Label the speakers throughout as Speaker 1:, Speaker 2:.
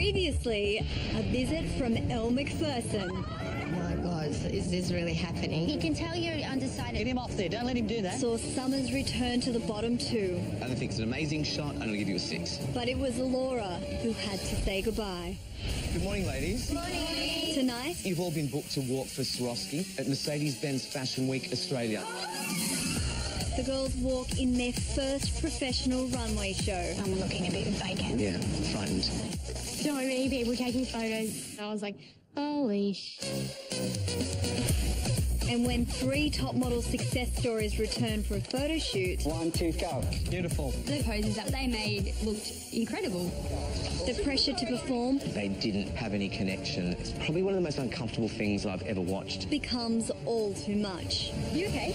Speaker 1: Previously, a visit from Elle McPherson.
Speaker 2: My God, is this really happening?
Speaker 3: He can tell you're undecided.
Speaker 4: Get him off there, don't let him do that.
Speaker 1: Saw Summers return to the bottom two.
Speaker 5: I think it's an amazing shot, and I'll give you a 6.
Speaker 1: But it was Laura who had to say goodbye.
Speaker 5: Good morning, ladies.
Speaker 3: Good morning.
Speaker 1: Tonight,
Speaker 5: You've all been booked to walk for Swarovski at Mercedes-Benz Fashion Week Australia.
Speaker 1: the girls walk in their first professional runway show.
Speaker 3: I'm looking a bit vacant.
Speaker 5: Yeah, frightened.
Speaker 3: So many people taking photos. I was like, holy sh...
Speaker 1: And when 3 top model success stories returned for a photo shoot,
Speaker 4: 1, 2, go. Beautiful.
Speaker 6: The poses that they made looked incredible.
Speaker 1: the pressure to perform
Speaker 5: They didn't have any connection. It's probably one of the most uncomfortable things I've ever watched.
Speaker 1: becomes all too much.
Speaker 6: You okay?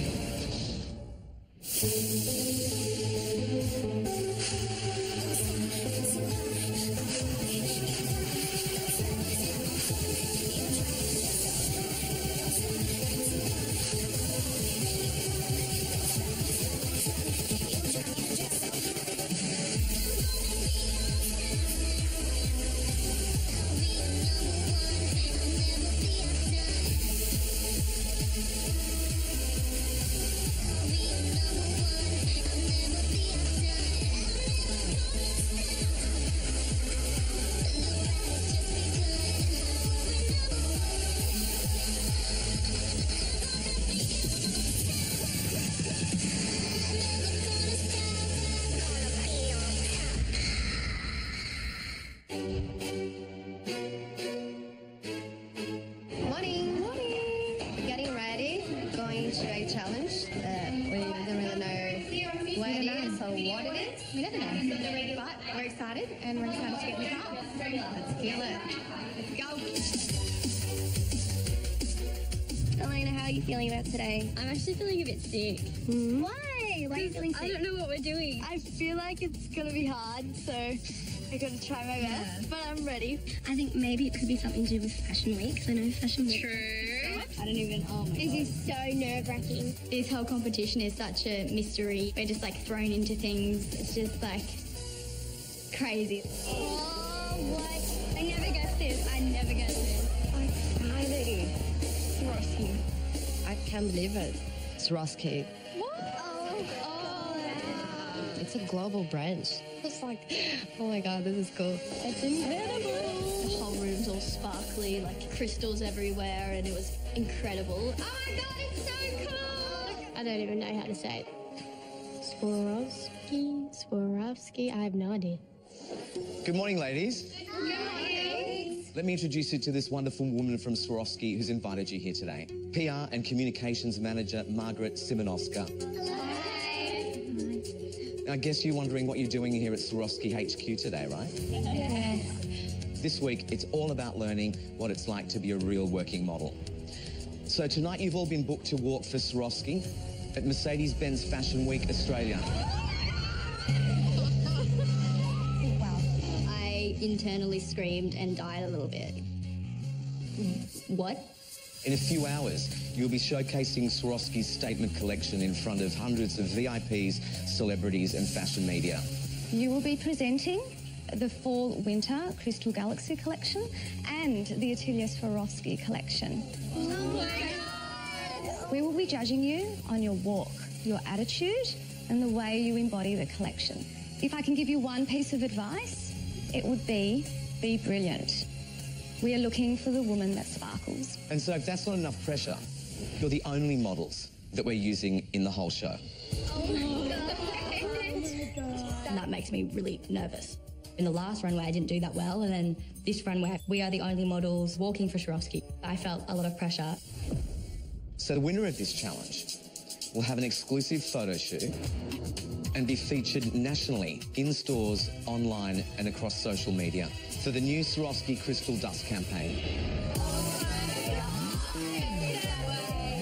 Speaker 2: Morning. Getting ready, going to a challenge that we don't really know where it is or what it is. We never know. But we're excited and we're excited to get in the car. Let's feel it. Let's go.
Speaker 3: Elena, how are you feeling about today?
Speaker 6: I'm actually feeling a bit sick.
Speaker 3: Why? Why are you feeling sick?
Speaker 6: I don't know what we're doing.
Speaker 7: I feel like it's going to be hard, so I got to try my best, but I'm ready.
Speaker 3: I think maybe it could be something to do with Fashion Week, because I know Fashion Week...
Speaker 7: I don't even, oh my
Speaker 3: This is so nerve-wracking.
Speaker 6: This whole competition is such a mystery. We're just like thrown into things. It's just like crazy.
Speaker 3: Oh, what? I never guessed this. I never guessed this.
Speaker 2: Finally. Swarovski. I can't believe it. Swarovski. It's a global brand. It's like, oh my God, this is cool.
Speaker 6: It's incredible. The whole room's all sparkly, like crystals everywhere, and it was incredible. Oh my God, it's so cool! I don't even know how to say it. Swarovski, I have no idea.
Speaker 5: Good morning, ladies. Let me introduce you to this wonderful woman from Swarovski who's invited you here today. PR and Communications Manager, Margaret Simonoska. I guess you're wondering what you're doing here at Swarovski HQ today, right?
Speaker 6: Yes.
Speaker 5: This week, it's all about learning what it's like to be a real working model. So tonight, you've all been booked to walk for Swarovski at Mercedes-Benz Fashion Week Australia.
Speaker 6: I internally screamed and died a little bit. What?
Speaker 5: In a few hours, you'll be showcasing Swarovski's statement collection in front of hundreds of VIPs, celebrities and fashion media.
Speaker 8: You will be presenting the Fall-Winter Crystal Galaxy collection and the Atelier Swarovski collection.
Speaker 3: Oh my God!
Speaker 8: We will be judging you on your walk, your attitude and the way you embody the collection. If I can give you one piece of advice, it would be brilliant. We are looking for the woman that sparkles.
Speaker 5: And so if that's not enough pressure, you're the only models that we're using in the whole show.
Speaker 6: And that makes me really nervous. In the last runway, I didn't do that well, and then this runway, we are the only models walking for Swarovski. I felt a lot of pressure.
Speaker 5: So the winner of this challenge will have an exclusive photo shoot and be featured nationally in stores, online and across social media for the new Swarovski Crystal Dust campaign.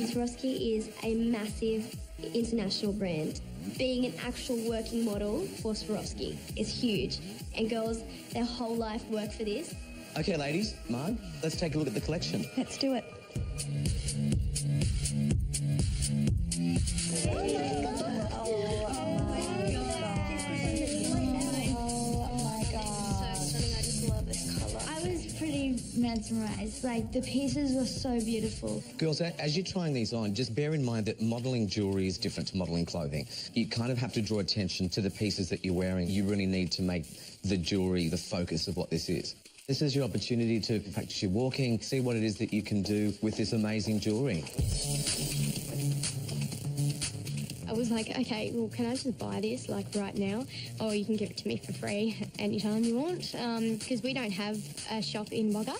Speaker 3: Swarovski is a massive international brand. Being an actual working model for Swarovski is huge. And girls, their whole life work for this.
Speaker 5: Okay, ladies, Marg, let's take a look at the collection.
Speaker 8: Let's do it.
Speaker 3: So stunning, I just love this colour. mesmerised. Like, the pieces were so beautiful.
Speaker 5: Girls, as you're trying these on, just bear in mind that modelling jewellery is different to modelling clothing. You kind of have to draw attention to the pieces that you're wearing. You really need to make the jewellery the focus of what this is. This is your opportunity to practice your walking, see what it is that you can do with this amazing jewellery.
Speaker 6: I was like, okay, well, can I just buy this, like, right now? Or you can give it to me for free anytime you want, because we don't have a shop in Wagga.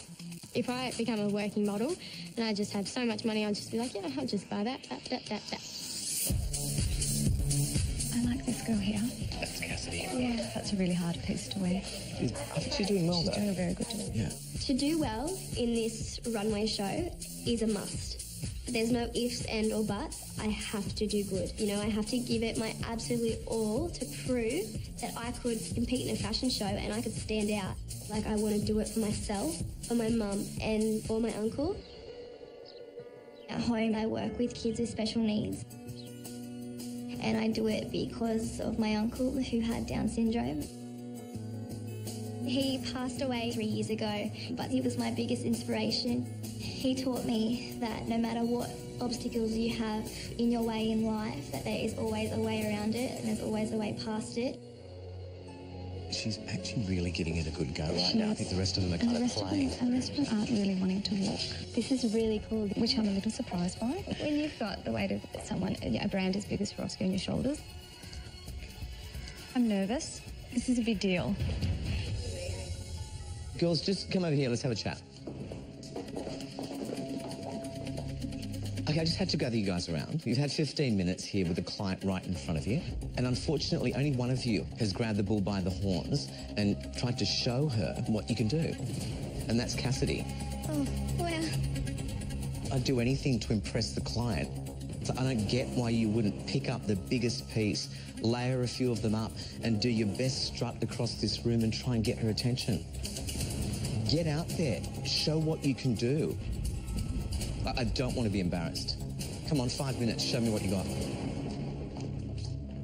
Speaker 6: If I become a working model and I just have so much money, I'll just be like, yeah, I'll just buy that.
Speaker 8: I like this girl here.
Speaker 5: That's Cassidy.
Speaker 8: Yeah, that's a really hard piece to wear.
Speaker 5: I think she's doing well, though.
Speaker 8: She's doing a very good job.
Speaker 5: Yeah.
Speaker 3: To do well in this runway show is a must. There's no ifs, and or buts. I have to do good. You know, I have to give it my absolute all to prove that I could compete in a fashion show and I could stand out. Like, I want to do it for myself, for my mum, and for my uncle. At home, I work with kids with special needs. And I do it because of my uncle who had Down syndrome. He passed away 3 years ago, but he was my biggest inspiration. He taught me that no matter what obstacles you have in your way in life, that there is always a way around it and there's always a way past it.
Speaker 5: She's actually really giving it a good go right now. I think the rest of them are kind of playing.
Speaker 8: And the rest of them aren't really wanting to walk. This is really cool, which I'm a little surprised by. When you've got the weight of someone, a brand as big as Swarovski on your shoulders, I'm nervous. This is a big deal.
Speaker 5: Girls, just come over here. Let's have a chat. Okay, I just had to gather you guys around. You've had 15 minutes here with a client right in front of you, and unfortunately only one of you has grabbed the bull by the horns and tried to show her what you can do, and that's Cassidy.
Speaker 3: Oh, wow.
Speaker 5: I'd do anything to impress the client. So I don't get why you wouldn't pick up the biggest piece, layer a few of them up, and do your best strut across this room and try and get her attention. Get out there. Show what you can do. I don't want to be embarrassed. Come on, 5 minutes. Show me what you got.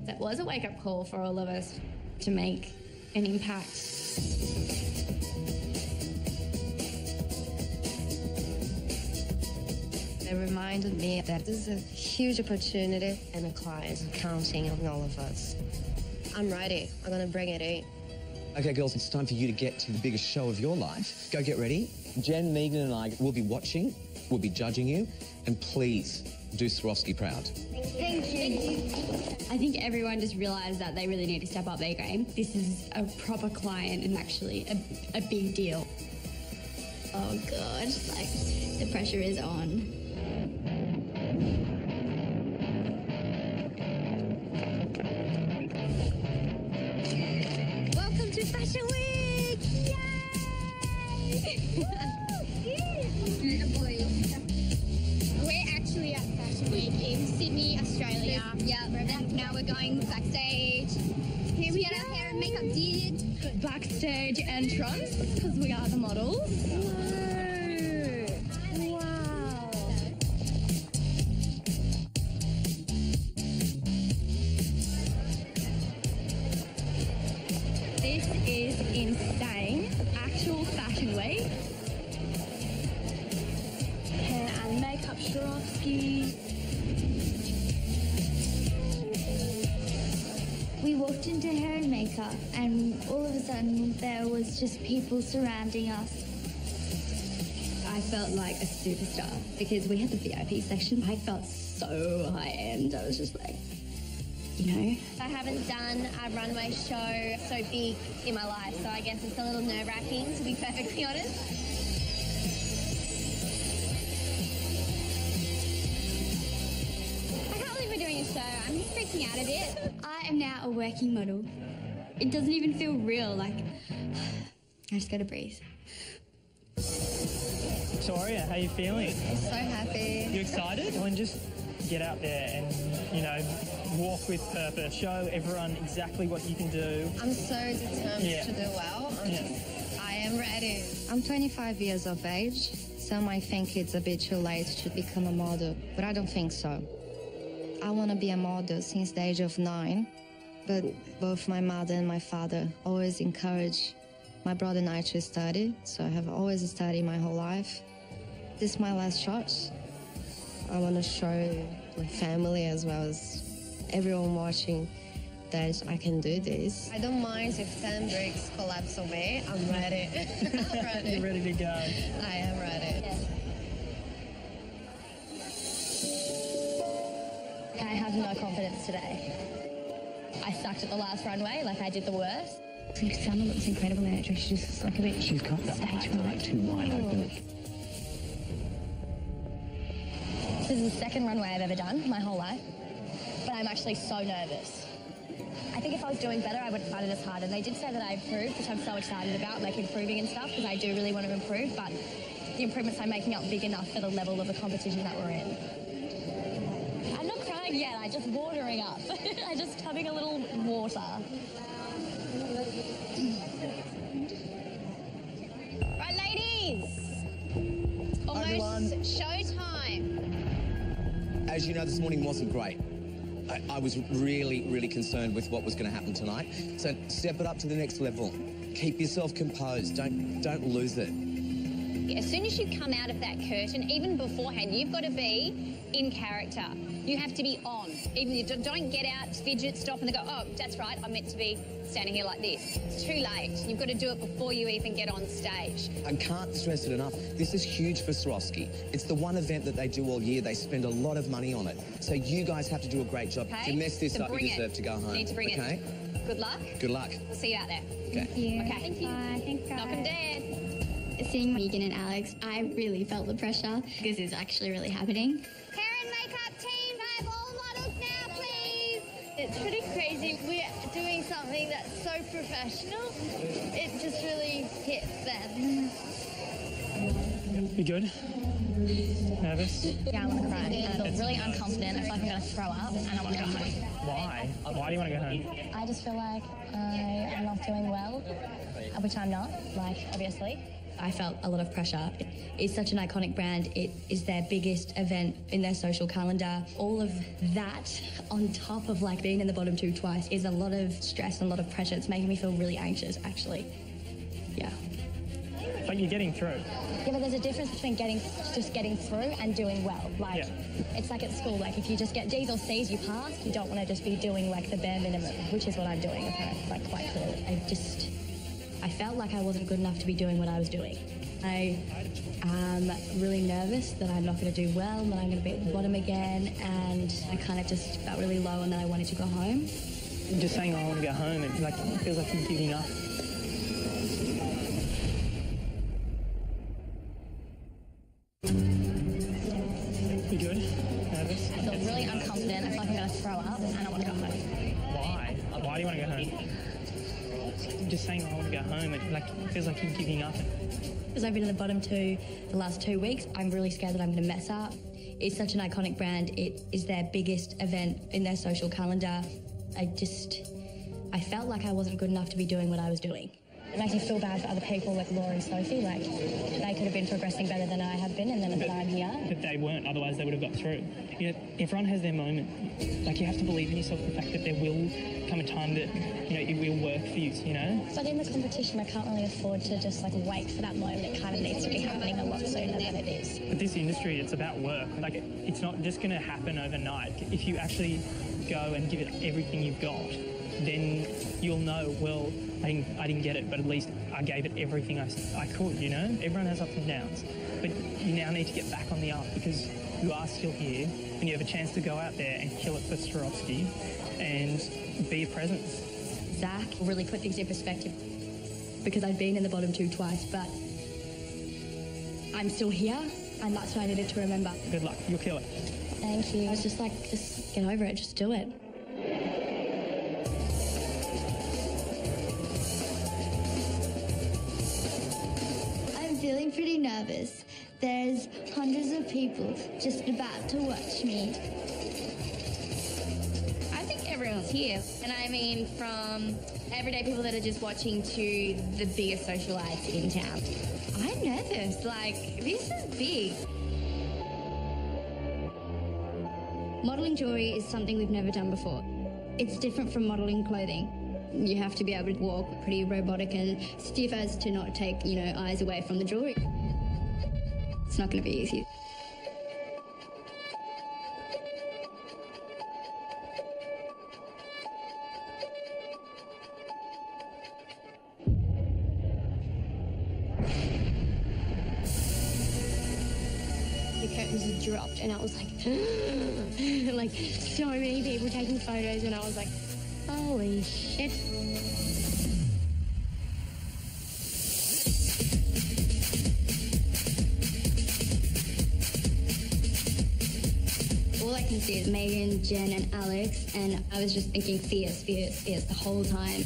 Speaker 6: That was a wake-up call for all of us to make an impact.
Speaker 2: It reminded me that this is a huge opportunity and a client counting on all of us. I'm ready. I'm going to bring it in.
Speaker 5: Okay, girls, it's time for you to get to the biggest show of your life. Go get ready. Jen, Megan and I will be watching, we'll be judging you, and please do Swarovski proud.
Speaker 3: Thank you.
Speaker 6: I think everyone just realised that they really need to step up their game. This is a proper client and actually a big deal. Oh, God. Like, the pressure is on. Welcome to Fashion Week! Yay!
Speaker 7: We're actually at Fashion Week in Sydney, Australia.
Speaker 6: Yeah,
Speaker 7: Now we're going backstage. Here we get our hair and makeup did.
Speaker 6: backstage entrance because we are the models.
Speaker 7: Wow.
Speaker 6: This is insane. Actual Fashion Week. Hair and makeup Swarovski.
Speaker 3: We walked into hair and makeup, and all of a sudden there was just people surrounding us.
Speaker 6: I felt like a superstar because we had the VIP section. I felt so high end. I was just like, you know.
Speaker 2: I haven't done a runway show so big in my life, so I guess it's a little nerve-wracking, to be perfectly honest.
Speaker 7: I can't believe we're doing a show. I'm just freaking out a bit.
Speaker 6: I am now a working model. It doesn't even feel real. Like, I just gotta breathe.
Speaker 9: Victoria, how you feeling?
Speaker 2: So happy.
Speaker 9: You excited? Well, and just get out there and, you know, walk with purpose. Show everyone exactly what you can do.
Speaker 2: I'm so determined to do well. I am ready. I'm 25 years of age. Some might think it's a bit too late to become a model, but I don't think so. I want to be a model since the age of 9, but both my mother and my father always encouraged My brother and I actually studied, so I have always studied my whole life. This is my last shot. I want to show my family as well as everyone watching that I can do this. I don't mind if 10 bricks collapse on me. I'm ready. I'm ready.
Speaker 9: You're ready to go.
Speaker 2: I am ready.
Speaker 3: Yeah.
Speaker 8: I have no confidence today. I sucked at the last runway, like I did the worst. Summer looks incredible in it. She's just like a bit.
Speaker 4: She's got the eyes like too wide open.
Speaker 8: This is the second runway I've ever done my whole life, but I'm actually so nervous. I think if I was doing better, I wouldn't find it as hard. And they did say that I improved, which I'm so excited about, like improving and stuff, because I do really want to improve, but the improvements I'm making aren't big enough for the level of the competition that we're in. I'm not crying yet, I'm just watering up. I'm just having a little water.
Speaker 2: Right, ladies. Almost showtime.
Speaker 5: As you know, this morning wasn't great. I was really, really concerned with what was going to happen tonight. So step it up to the next level. Keep yourself composed. Don't lose it.
Speaker 10: As soon as you come out of that curtain, even beforehand, you've got to be in character. You have to be on. Even you don't get out, fidget, stop, and they go, oh, that's right, I'm meant to be standing here like this. It's too late. You've got to do it before you even get on stage.
Speaker 5: I can't stress it enough. This is huge for Swarovski. It's the one event that they do all year. They spend a lot of money on it. So you guys have to do a great job.
Speaker 10: Okay?
Speaker 5: If you mess this
Speaker 10: So
Speaker 5: up, you
Speaker 10: bring
Speaker 5: deserve to go home.
Speaker 10: You need to bring
Speaker 5: okay?
Speaker 10: it. Good luck.
Speaker 5: Good luck.
Speaker 10: We'll see you out there.
Speaker 5: Okay.
Speaker 3: Thank you.
Speaker 10: Okay. Thank you.
Speaker 3: Bye. Thanks, guys.
Speaker 10: Welcome, Dad.
Speaker 3: Seeing Megan and Alex, I really felt the pressure. This is actually really happening.
Speaker 2: Hair and makeup team, have all models now, please.
Speaker 7: It's pretty crazy. We're doing something that's so professional. It just really hits them.
Speaker 9: You good? Nervous?
Speaker 8: Yeah, I want to cry. And I feel really unconfident. I feel like I'm going to throw up and I want to go home.
Speaker 9: Why? Why do you want to go home?
Speaker 8: I just feel like I am not doing well, which I'm not, like, obviously. I felt a lot of pressure. It's such an iconic brand. It is their biggest event in their social calendar. All of that on top of like being in the bottom two twice is a lot of stress and a lot of pressure. It's making me feel really anxious, actually. Yeah.
Speaker 9: But you're getting through.
Speaker 8: Yeah, but there's a difference between just getting through and doing well. Like, it's like at school, like if you just get D's or C's, you pass. You don't want to just be doing like the bare minimum, which is what I'm doing, apparently, like quite clearly. I felt like I wasn't good enough to be doing what I was doing. I am really nervous that I'm not going to do well and that I'm going to be at the bottom again, and I kind of just felt really low and that I wanted to go home.
Speaker 9: Just saying I want to go home, it feels like you're giving up. You good? Nervous?
Speaker 8: I feel really unconfident. I feel like I'm going to throw up and I want to go home.
Speaker 9: Why? Why do you want to go home? Just saying I want to go home, it feels like you're giving up.
Speaker 8: Because I've been in the bottom two the last 2 weeks, I'm really scared that I'm going to mess up. It's such an iconic brand. It is their biggest event in their social calendar. I felt like I wasn't good enough to be doing what I was doing. It makes me feel bad for other people like Laura and Sophie. Like, they could have been progressing better than I have been, and then I'm here.
Speaker 9: But they weren't, otherwise they would have got through. You know, everyone has their moment. Like, you have to believe in yourself, the fact that there will come a time that, you know, it will work for you, you know?
Speaker 8: But in the competition, I can't really afford to just, like, wait for that moment. It kind of needs to be happening a lot sooner than it is.
Speaker 9: But this industry, it's about work. Like, it's not just going to happen overnight. If you actually go and give it everything you've got, then you'll know, well, I didn't get it, but at least I gave it everything I could, you know? Everyone has ups and downs. But you now need to get back on the up because you are still here and you have a chance to go out there and kill it for Swarovski and be a presence.
Speaker 8: Zach really put things in perspective because I'd been in the bottom two twice, but I'm still here and that's what I needed to remember.
Speaker 9: Good luck. You'll kill it.
Speaker 8: Thank you. I was just like, just get over it. Just do it.
Speaker 7: Feeling pretty nervous. There's hundreds of people just about to watch me.
Speaker 10: I think everyone's here. And I mean, from everyday people that are just watching to the biggest socialites in town. I'm nervous. Like, this is big.
Speaker 3: Modelling jewellery is something we've never done before. It's different from modelling clothing.
Speaker 6: You have to be able to walk pretty robotic and stiff as to not take, eyes away from the jewellery. It's not going to be easy.
Speaker 3: The curtains had dropped and I was like, like so many people taking photos and I was like, holy shit.
Speaker 6: All I can see is Megan, Jen and Alex, and I was just thinking fierce, fierce, fierce the whole time.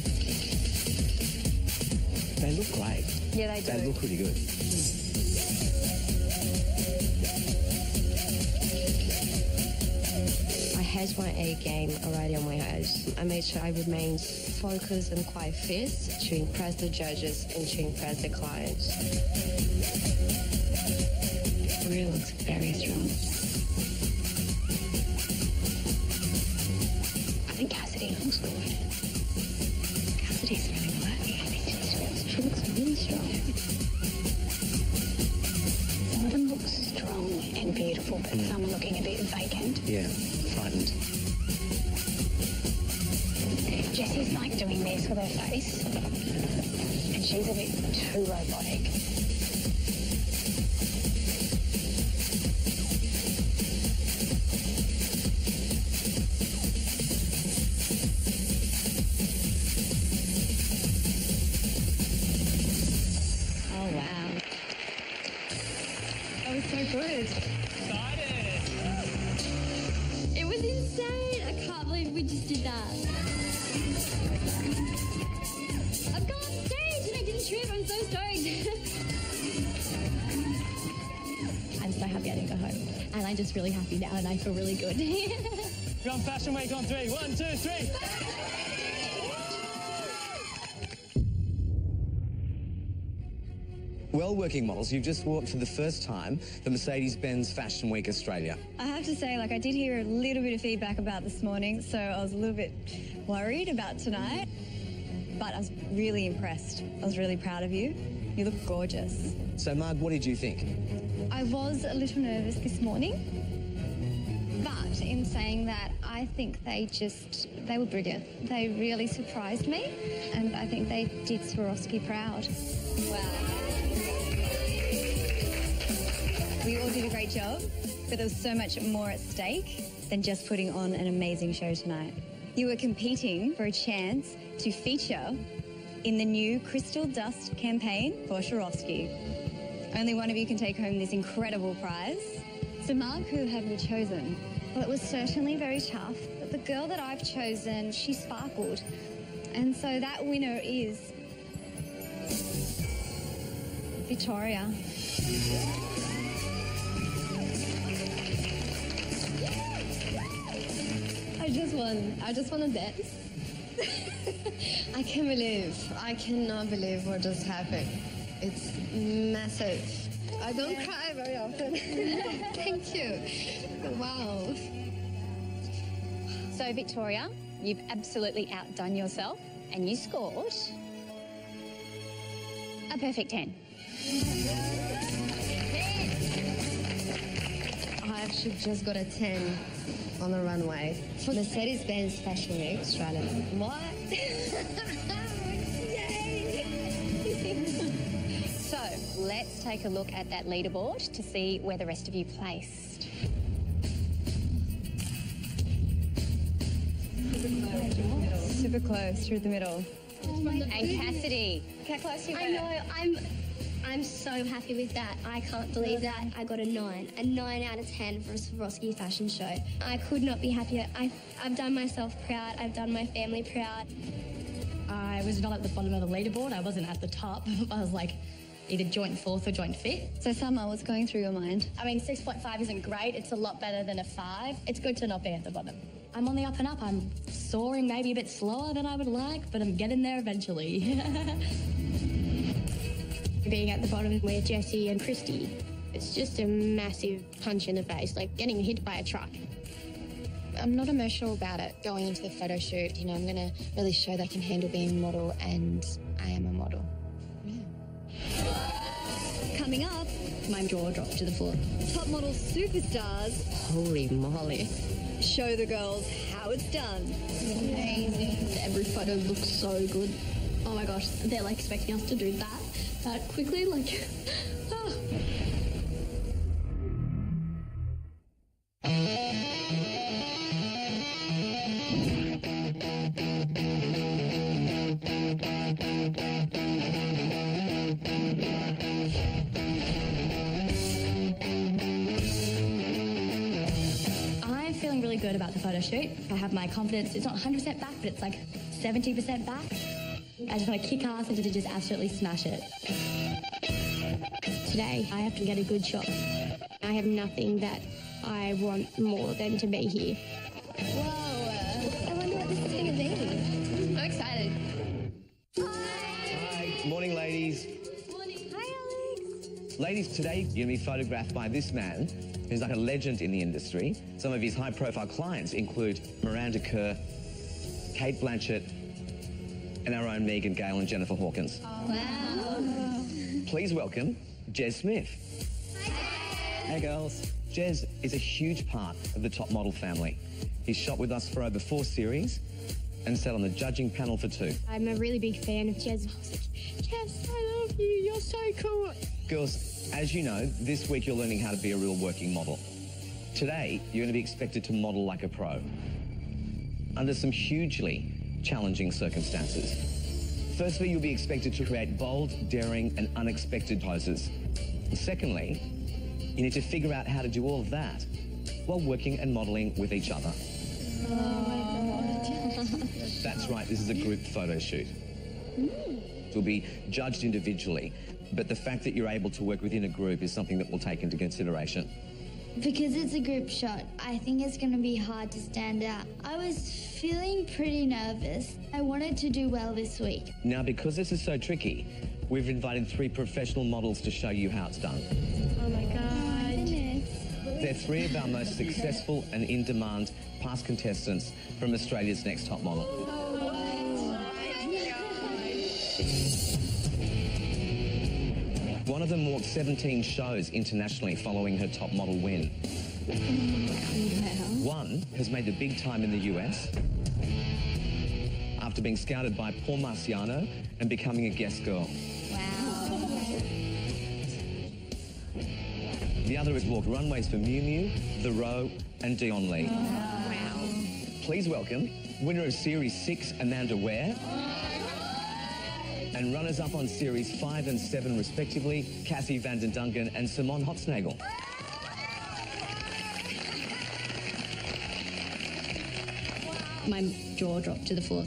Speaker 5: They look great.
Speaker 3: Yeah, they do.
Speaker 5: They look really good.
Speaker 11: I had my A game already on my head. I made sure I remained focused and quite fierce to impress the judges and to impress the clients.
Speaker 6: It really looks very strong.
Speaker 11: I think Cassidy looks good. Cassidy's really good. She looks really strong. Some of them look strong and beautiful, but some are looking a bit vacant.
Speaker 5: Yeah, frightened.
Speaker 11: Jessie's like doing this with her face, and she's a bit too robotic.
Speaker 6: Oh, wow. That was so good.
Speaker 3: It was insane. I can't believe we just did that. I've gone on stage and I didn't trip. I'm so stoked.
Speaker 6: I'm so happy I didn't go home. And I'm just really happy now and I feel really good.
Speaker 9: We're on Fashion Week on 3. 1, 2, 3.
Speaker 5: Well, working models, you've just walked for the first time the Mercedes-Benz Fashion Week Australia.
Speaker 8: I have to say, I did hear a little bit of feedback about this morning, so I was a little bit worried about tonight. But I was really impressed. I was really proud of you. You look gorgeous.
Speaker 5: So, Marg, what did you think?
Speaker 8: I was a little nervous this morning, but in saying that, I think they were brilliant. They really surprised me, and I think they did Swarovski proud. Wow. We all did a great job, but there was so much more at stake than just putting on an amazing show tonight. You were competing for a chance to feature in the new Crystal Dust campaign for Swarovski. Only one of you can take home this incredible prize. So, Mark, who have you chosen?
Speaker 2: Well, it was certainly very tough, but the girl that I've chosen, she sparkled. And so that winner is Victoria.
Speaker 6: I just won a dance.
Speaker 2: I cannot believe what just happened. It's massive. I don't cry very often. Thank you. Wow.
Speaker 10: So, Victoria, you've absolutely outdone yourself and you scored a perfect 10.
Speaker 2: I actually just got a 10 on the runway. Mercedes-Benz Fashion Week Australia. What? Yay!
Speaker 10: So, let's take a look at that leaderboard to see where the rest of you placed.
Speaker 8: Super close, through the middle.
Speaker 10: And Cassidy.
Speaker 2: How close you
Speaker 3: I know, I'm so happy with that. I can't believe that. I got a 9 out of 10 for a Swarovski fashion show. I could not be happier. I've done myself proud. I've done my family proud.
Speaker 6: I was not at the bottom of the leaderboard. I wasn't at the top. I was like either joint fourth or joint fifth.
Speaker 8: So, Summer, what's going through your mind?
Speaker 6: I mean, 6.5 isn't great. It's a lot better than a 5. It's good to not be at the bottom. I'm on the up and up. I'm soaring maybe a bit slower than I would like, but I'm getting there eventually.
Speaker 3: Being at the bottom with Jessie and Christy, it's just a massive punch in the face, like getting hit by a truck.
Speaker 2: I'm not emotional about it going into the photo shoot. You know, I'm going to really show that I can handle being a model, and I am a model.
Speaker 1: Coming up,
Speaker 6: My jaw dropped to the floor.
Speaker 1: top model superstars
Speaker 11: Holy moly.
Speaker 1: show the girls how it's done.
Speaker 6: Amazing. Every photo looks so good. Oh my gosh, they're like expecting us to do that quickly, like. Ah. I'm feeling really good about the photo shoot. I have my confidence. It's not 100% back, but it's like 70% back. I just want to kick ass and to just absolutely smash it. Today, I have to get a good shot. I have nothing that I want more than to be here.
Speaker 2: Whoa. I wonder what this is going to be. I'm excited.
Speaker 5: Hi. Morning, ladies.
Speaker 1: Morning. Hi, Alex.
Speaker 5: Ladies, today you're going to be photographed by this man who's like a legend in the industry. Some of his high-profile clients include Miranda Kerr, Kate Blanchett, and our own Megan Gale and Jennifer Hawkins.
Speaker 1: Oh, wow.
Speaker 5: Please welcome Jez Smith.
Speaker 12: Hey, girls.
Speaker 5: Jez is a huge part of the top model family. He's shot with us for over 4 series and sat on the judging panel for 2.
Speaker 3: I'm a really big fan of Jez. I was like, Jez, I love you. You're so cool.
Speaker 5: Girls, as you know, this week you're learning how to be a real working model. Today, you're going to be expected to model like a pro under some hugely challenging circumstances. Firstly, you'll be expected to create bold, daring, and unexpected poses. Secondly, you need to figure out how to do all of that while working and modeling with each other. That's right, this is a group photo shoot. You'll be judged individually, but the fact that you're able to work within a group is something that we'll take into consideration.
Speaker 13: Because it's a group shot, I think it's going to be hard to stand out. I was feeling pretty nervous. I wanted to do well this week.
Speaker 5: Now, because this is so tricky, we've invited 3 professional models to show you how it's done.
Speaker 3: Oh my God.
Speaker 5: They're 3 of our most successful and in-demand past contestants from Australia's Next Top Model. One of them walked 17 shows internationally following her top model win. One has made the big time in the US after being scouted by Paul Marciano and becoming a guest girl.
Speaker 13: Wow.
Speaker 5: The other has walked runways for Miu Miu, The Row and Dion Lee.
Speaker 13: Wow.
Speaker 5: Please welcome winner of Series 6, Amanda Ware, and runners-up on Series 5 and 7, respectively, Cassie Van den Duncan and Simone Hufnagl.
Speaker 6: My jaw dropped to the floor.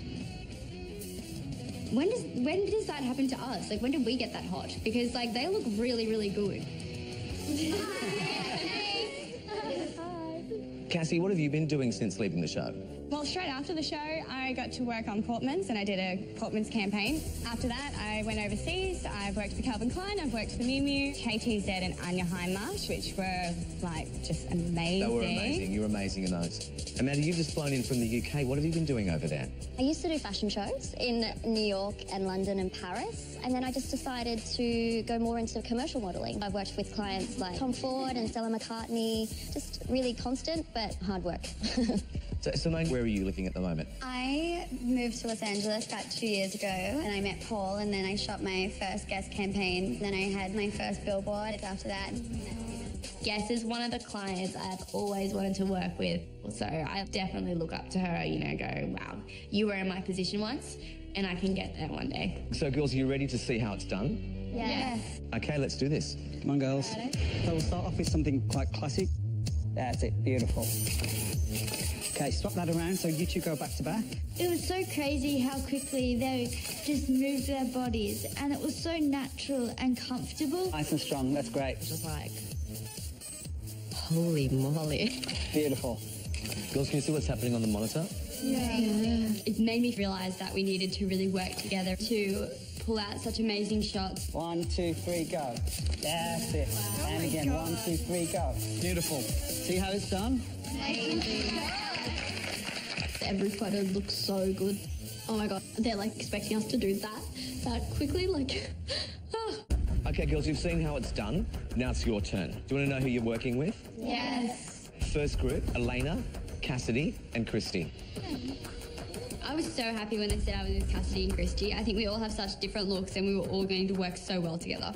Speaker 6: When does that happen to us? Like, when did we get that hot? Because, like, they look really, really good.
Speaker 5: Cassie, what have you been doing since leaving the show?
Speaker 14: Well, straight after the show, I got to work on Portman's and I did a Portman's campaign. After that, I went overseas. I've worked for Calvin Klein, I've worked for Miu Miu, KTZ and Anya Hindmarch, which were, like, just amazing.
Speaker 5: They were amazing. You were amazing in those. Amanda, you've just flown in from the UK. What have you been doing over there?
Speaker 3: I used to do fashion shows in New York and London and Paris, and then I just decided to go more into commercial modelling. I've worked with clients like Tom Ford and Stella McCartney, just really constant but hard work.
Speaker 5: So, Simone, where are you living at the moment?
Speaker 2: I moved to Los Angeles about 2 years ago, and I met Paul, and then I shot my first guest campaign. Then I had my first billboard after that.
Speaker 6: Guess is one of the clients I've always wanted to work with. So I definitely look up to her, you know, go, wow, you were in my position once and I can get there one day.
Speaker 5: So, girls, are you ready to see how it's done?
Speaker 2: Yes.
Speaker 5: Okay, let's do this.
Speaker 12: Come on, girls. So we'll start off with something quite classic. That's it. Beautiful. Okay, swap that around so you two go back to back.
Speaker 13: It was so crazy how quickly they just moved their bodies, and it was so natural and comfortable.
Speaker 12: Nice and strong. That's great.
Speaker 11: Just like, holy moly.
Speaker 12: Beautiful.
Speaker 5: Girls, can you see what's happening on the monitor?
Speaker 6: Yeah. It made me realise that we needed to really work together to pull out such amazing shots.
Speaker 12: 1, 2, 3, go. That's it. Wow. And again, 1, 2, 3, go. Beautiful. See how it's done?
Speaker 2: Amazing.
Speaker 6: every photo looks so good. Oh my God, they're like expecting us to do that quickly, like,
Speaker 5: Okay, girls, you've seen how it's done. Now it's your turn. Do you want to know who you're working with?
Speaker 7: Yes.
Speaker 5: First group, Elena, Cassidy and Christy.
Speaker 6: I was so happy when they said I was with Cassidy and Christy. I think we all have such different looks and we were all going to work so well together.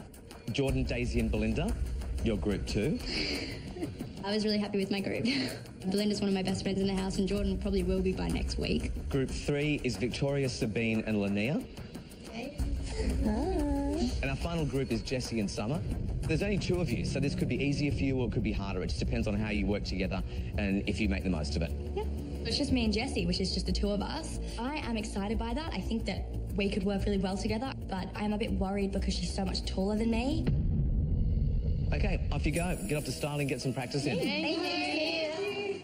Speaker 5: Jordan, Daisy and Belinda, your group 2.
Speaker 6: I was really happy with my group. Belinda's one of my best friends in the house and Jordan probably will be by next week.
Speaker 5: Group 3 is Victoria, Sabine and Linnea.
Speaker 6: Okay.
Speaker 5: And our final group is Jessie and Summer. There's only 2 of you, so this could be easier for you or it could be harder. It just depends on how you work together and if you make the most of it.
Speaker 6: Yeah. It's just me and Jessie, which is just the 2 of us. I am excited by that. I think that we could work really well together, but I am a bit worried because she's so much taller than me.
Speaker 5: Okay, off you go. Get off to styling, get some practice in.
Speaker 6: Thank you.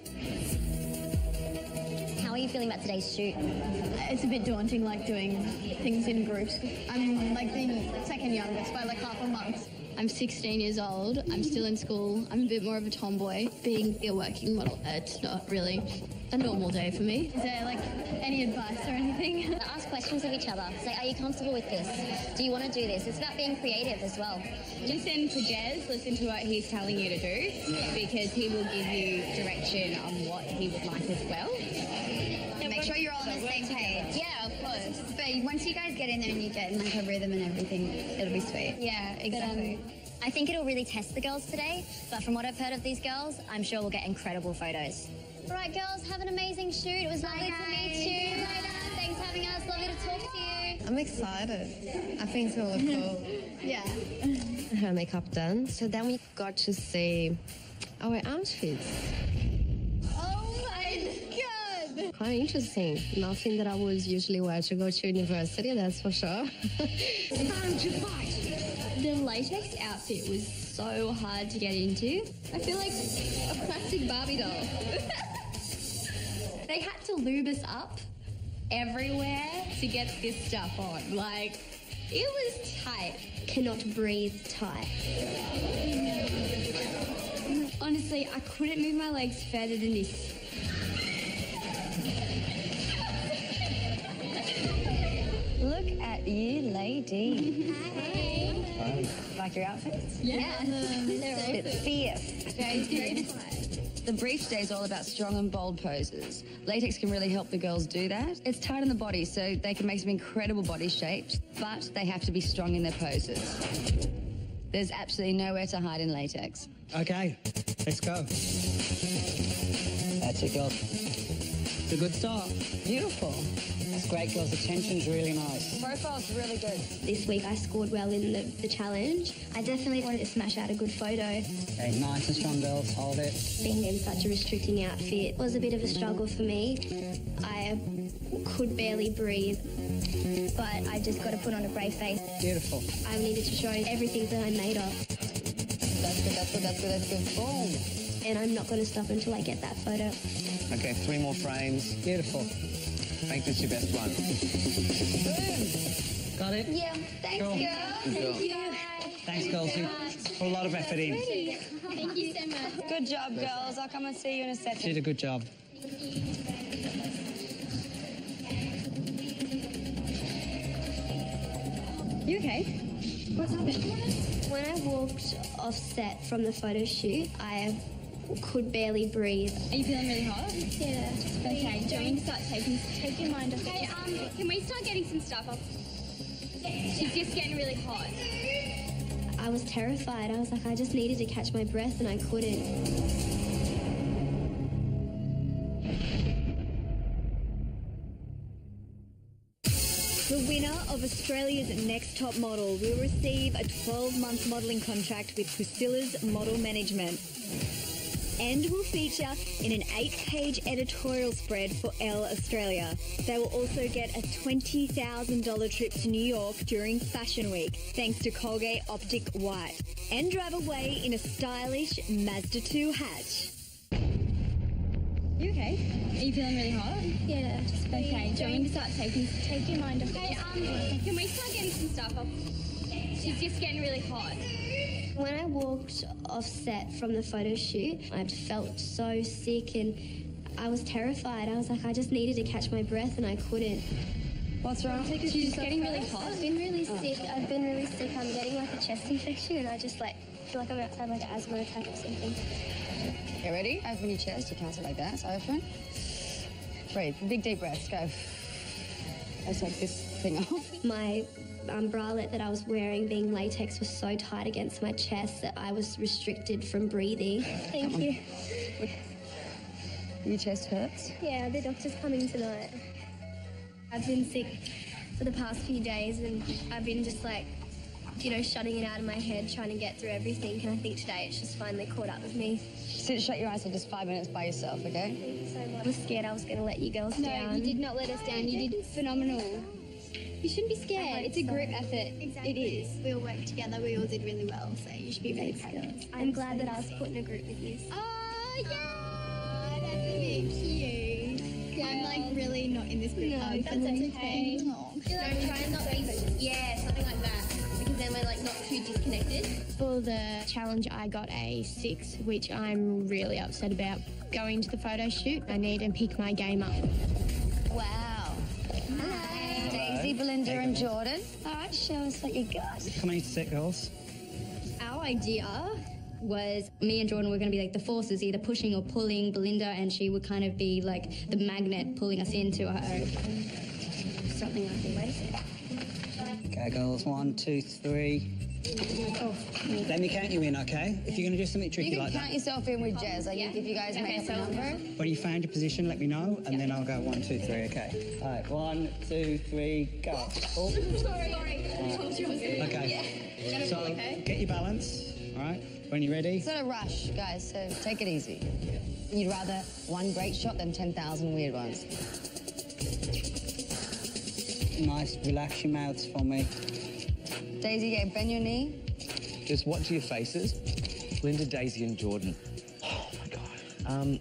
Speaker 3: How are you feeling about today's shoot?
Speaker 6: It's a bit daunting, like doing things in groups.
Speaker 2: I'm like the second youngest by like half a month.
Speaker 6: I'm 16 years old. I'm still in school. I'm a bit more of a tomboy. Being a working model, it's not really a normal day for me.
Speaker 2: Is there like any advice or anything?
Speaker 3: Ask questions of each other. Say, are you comfortable with this? Do you want to do this? It's about being creative as well.
Speaker 14: Listen to Jez, listen to what he's telling you to do, because he will give you direction on what he would like as well.
Speaker 2: Make sure you're all on the same page.
Speaker 3: Yeah, of course.
Speaker 2: But once you guys get in there and you get in like a rhythm and everything, it'll be sweet.
Speaker 3: Yeah, exactly. I think it'll really test the girls today, but from what I've heard of these girls, I'm sure we'll get incredible photos. All right, girls, have an amazing shoot. It was lovely to meet you. Thanks for having us. Lovely to talk to you.
Speaker 11: I'm excited. I think it's going to look cool.
Speaker 2: Yeah.
Speaker 11: Her makeup done. So then we got to see our outfits.
Speaker 2: Oh my God.
Speaker 11: Quite interesting. Nothing that I would usually wear to go to university, that's for sure.
Speaker 6: Time to fight. The latex outfit was so hard to get into. I feel like a plastic Barbie doll. They had to lube us up everywhere to get this stuff on. Like, it was tight.
Speaker 3: Cannot breathe tight.
Speaker 6: Honestly, I couldn't move my legs further than this.
Speaker 8: Look at you, lady. Hi. Like your outfits?
Speaker 6: Yeah.
Speaker 8: It's fierce.
Speaker 6: Very tight.
Speaker 8: The brief today is all about strong and bold poses. Latex can really help the girls do that. It's tight on the body, so they can make some incredible body shapes, but they have to be strong in their poses. There's absolutely nowhere to hide in latex.
Speaker 12: Okay, let's go. That's it, girls. It's a good start.
Speaker 8: Beautiful.
Speaker 12: That's great, girls. The tension's really nice.
Speaker 8: Profile's really good.
Speaker 3: This week I scored well in the challenge. I definitely wanted to smash out a good photo.
Speaker 12: Okay, nice and strong, girls. Hold it.
Speaker 3: Being in such a restricting outfit was a bit of a struggle for me. I could barely breathe, but I just got to put on a brave face.
Speaker 12: Beautiful.
Speaker 3: I needed to show everything that I'm made of.
Speaker 11: That's good, that's good, that's good, that's good. Boom.
Speaker 3: And I'm not going to stop until I get that photo.
Speaker 5: Okay, 3 more frames.
Speaker 12: Beautiful.
Speaker 5: Make this your best one.
Speaker 12: Boom. Got it?
Speaker 3: Yeah, thanks,
Speaker 12: Cool.
Speaker 3: girls.
Speaker 5: Thank you.
Speaker 12: Thanks, girls. You put a lot of effort in.
Speaker 6: Thank you so much.
Speaker 8: Good job, girls. I'll come and see you in a second.
Speaker 12: She did a good job.
Speaker 6: You okay? What's happened?
Speaker 3: When I walked off set from the photo shoot, I could barely breathe.
Speaker 6: Are you feeling really hot?
Speaker 3: Yeah.
Speaker 6: Okay, do you want me to start take your mind off it? Hey, can we start getting some stuff off? She's just getting really hot.
Speaker 3: I was terrified. I was like, I just needed to catch my breath and I couldn't.
Speaker 1: The winner of Australia's Next Top Model will receive a 12-month modelling contract with Priscilla's Model Management and will feature in an 8-page editorial spread for Elle Australia. They will also get a $20,000 trip to New York during Fashion Week, thanks to Colgate Optic White, and drive away in a stylish Mazda 2 hatch.
Speaker 6: You okay? Are you feeling really hot?
Speaker 3: Yeah.
Speaker 6: Okay, do you want me to start take your mind off it? Hey, can we start getting some stuff off? She's just getting really hot.
Speaker 3: When I walked off set from the photo shoot, I felt so sick and I was terrified. I was like, I just needed to catch my breath and I couldn't.
Speaker 11: What's wrong?
Speaker 3: She's getting really hot. I've been really sick. I'm getting like a chest infection and I just like feel like I'm about to have like an asthma attack or something.
Speaker 11: Okay, ready? Open your chest. You can't sit like that. So open. Breathe. Big deep breaths. Go. Let's take this thing off.
Speaker 3: My bralette that I was wearing, being latex, was so tight against my chest that I was restricted from breathing. Thank you.
Speaker 11: Your chest hurts?
Speaker 3: Yeah, the doctor's coming tonight. I've been sick for the past few days and I've been just like, you know, shutting it out of my head, trying to get through everything, and I think today it's just finally caught up with me.
Speaker 11: Sit, shut your eyes for just 5 minutes by yourself, okay?
Speaker 3: Thank you so much. I was scared I was going to let you girls down.
Speaker 7: No, you did not let us down. You did phenomenal. You shouldn't be scared. It's a group effort.
Speaker 2: Exactly.
Speaker 7: It is.
Speaker 2: We all worked together. We all did really well, so you should be very proud of us.
Speaker 3: I'm glad that I was put in a group with you.
Speaker 2: Oh, yeah! That's a bit cute. I'm like really not in this group.
Speaker 7: No, that's okay.
Speaker 2: Oh.
Speaker 7: Don't try and not be, yeah, something like that. Because then we're like not too disconnected.
Speaker 6: For the challenge, I got a 6, which I'm really upset about. Going to the photo shoot, I need to pick my game up.
Speaker 11: Wow. Hi. Daisy, Belinda and Jordan.
Speaker 3: All right, show us what you got.
Speaker 12: Come on, you sit, girls.
Speaker 15: Our idea was me and Jordan were going to be like the forces, either pushing or pulling Belinda, and she would kind of be like the magnet pulling us into her. Something like that.
Speaker 12: Okay, girls, 1, 2, 3.
Speaker 15: Oh.
Speaker 12: Let me count you in, okay? If you're going to do something tricky
Speaker 11: You can
Speaker 12: like
Speaker 11: count
Speaker 12: that.
Speaker 11: yourself in with Jez. Like, if you guys make up a number.
Speaker 12: When you found your position, let me know, and then I'll go 1, 2, 3, okay? All right, 1, 2, 3, go. Oh.
Speaker 7: Sorry.
Speaker 12: Okay. So, get your balance, all right? When you're ready.
Speaker 11: It's not a rush, guys, so take it easy. You'd rather one great shot than 10,000 weird ones.
Speaker 12: Nice, relax your mouths for me.
Speaker 11: Daisy, bend your knee.
Speaker 5: Just watch your faces. Linda, Daisy and Jordan. Oh, my God.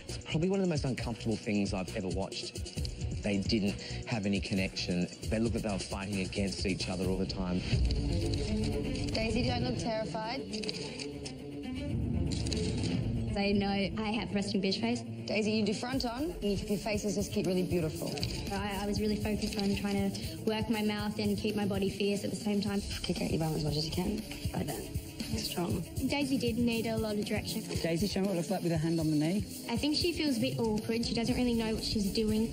Speaker 5: It's probably one of the most uncomfortable things I've ever watched. They didn't have any connection. They looked like they were fighting against each other all the time.
Speaker 11: Daisy, don't look terrified.
Speaker 15: They know I have resting bitch face.
Speaker 11: Daisy, you do front on, and you keep your faces just keep really beautiful.
Speaker 15: I was really focused on trying to work my mouth and keep my body fierce at the same time.
Speaker 11: Kick out your bum as much as you can. Like that. Strong.
Speaker 6: Daisy did need a lot of direction.
Speaker 12: Daisy, show me what it looks like with her hand on the knee.
Speaker 6: I think she feels a bit awkward. She doesn't really know what she's doing.